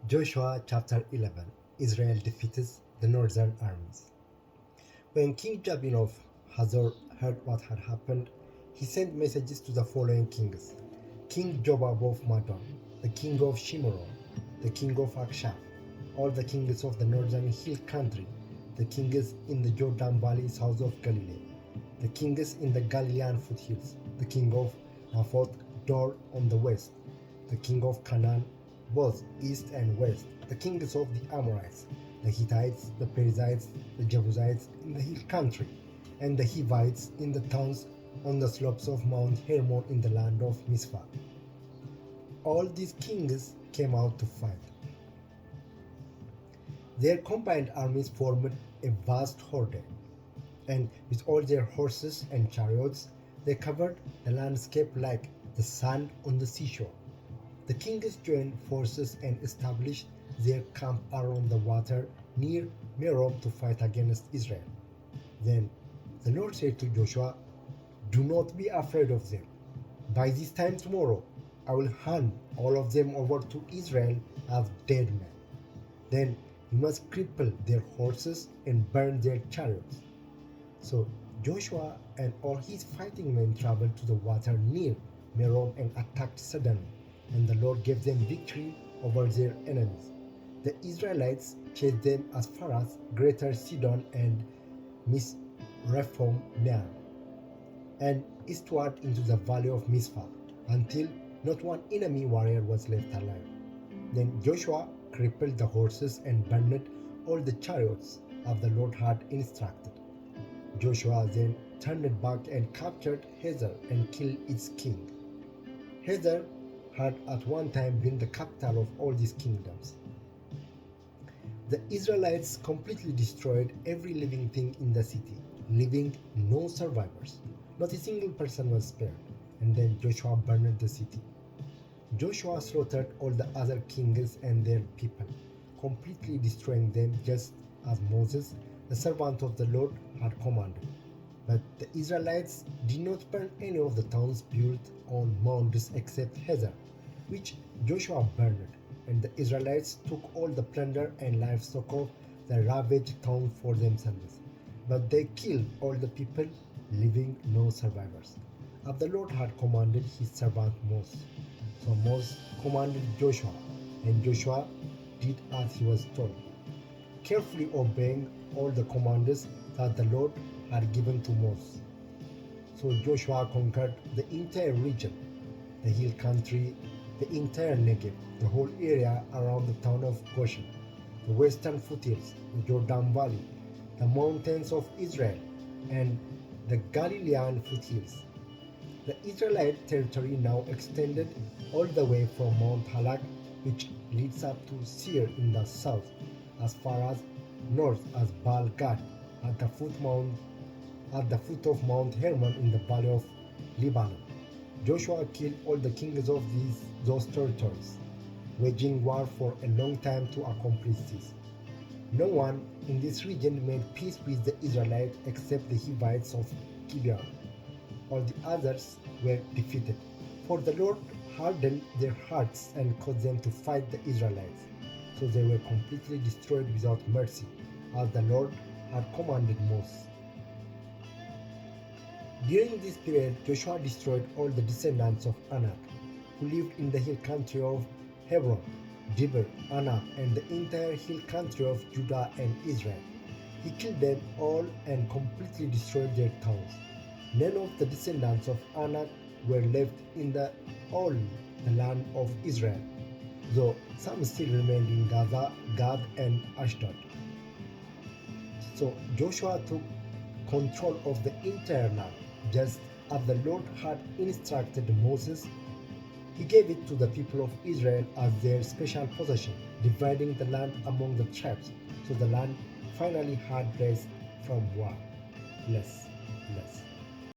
Joshua chapter 11. Israel defeats the northern armies. When King Jabin of Hazor heard what had happened, he sent messages to the following kings: King Jobab of Madon, the king of Shimron, the king of Akshaf, all the kings of the northern hill country, the kings in the Jordan valley south of Galilee, the kings in the Galilean foothills, the king of Naphoth Dor on the west, the king of Canaan both east and west, the kings of the Amorites, the Hittites, the Perizzites, the Jebusites in the hill country, and the Hivites in the towns on the slopes of Mount Hermon in the land of Mizpah. All these kings came out to fight. Their combined armies formed a vast horde, and with all their horses and chariots, they covered the landscape like the sand on the seashore. The kings joined forces and established their camp around the water near Merom to fight against Israel. Then the Lord said to Joshua, "Do not be afraid of them. By this time tomorrow, I will hand all of them over to Israel as dead men. Then you must cripple their horses and burn their chariots." So Joshua and all his fighting men traveled to the water near Merom and attacked suddenly, and the Lord gave them victory over their enemies. The Israelites chased them as far as Greater Sidon and Misrephoth-maim, and eastward into the valley of Mizpah, until not one enemy warrior was left alive. Then Joshua crippled the horses and burned all the chariots as the Lord had instructed. Joshua then turned back and captured Hazor and killed its king. Hazor had at one time been the capital of all these kingdoms. The Israelites completely destroyed every living thing in the city, leaving no survivors. Not a single person was spared, and then Joshua burned the city. Joshua slaughtered all the other kings and their people, completely destroying them just as Moses, the servant of the Lord, had commanded. But the Israelites did not burn any of the towns built on mounds except Hazor, which Joshua burned, and the Israelites took all the plunder and livestock of the ravaged town for themselves. But they killed all the people, leaving no survivors, as the Lord had commanded his servant Moses. So Moses commanded Joshua, and Joshua did as he was told, carefully obeying all the commands that the Lord had given to Moses. So Joshua conquered the entire region, the hill country, the entire Negev, the whole area around the town of Goshen, the western foothills, the Jordan Valley, the mountains of Israel, and the Galilean foothills. The Israelite territory now extended all the way from Mount Halak, which leads up to Seir in the south, as far as north as Baal Gad, at the foot of Mount Hermon in the valley of Lebanon. Joshua killed all the kings of those territories, waging war for a long time to accomplish this. No one in this region made peace with the Israelites except the Hivites of Gibeon. All the others were defeated, for the Lord hardened their hearts and caused them to fight the Israelites. So they were completely destroyed without mercy, as the Lord had commanded Moses. During this period, Joshua destroyed all the descendants of Anak, who lived in the hill country of Hebron, Debir, Anak, and the entire hill country of Judah and Israel. He killed them all and completely destroyed their towns. None of the descendants of Anak were left in all the land of Israel, though some still remained in Gaza, Gad, and Ashdod. So Joshua took control of the entire land, just as the Lord had instructed Moses. He gave it to the people of Israel as their special possession, dividing the land among the tribes, so the land finally had rest from war. Bless.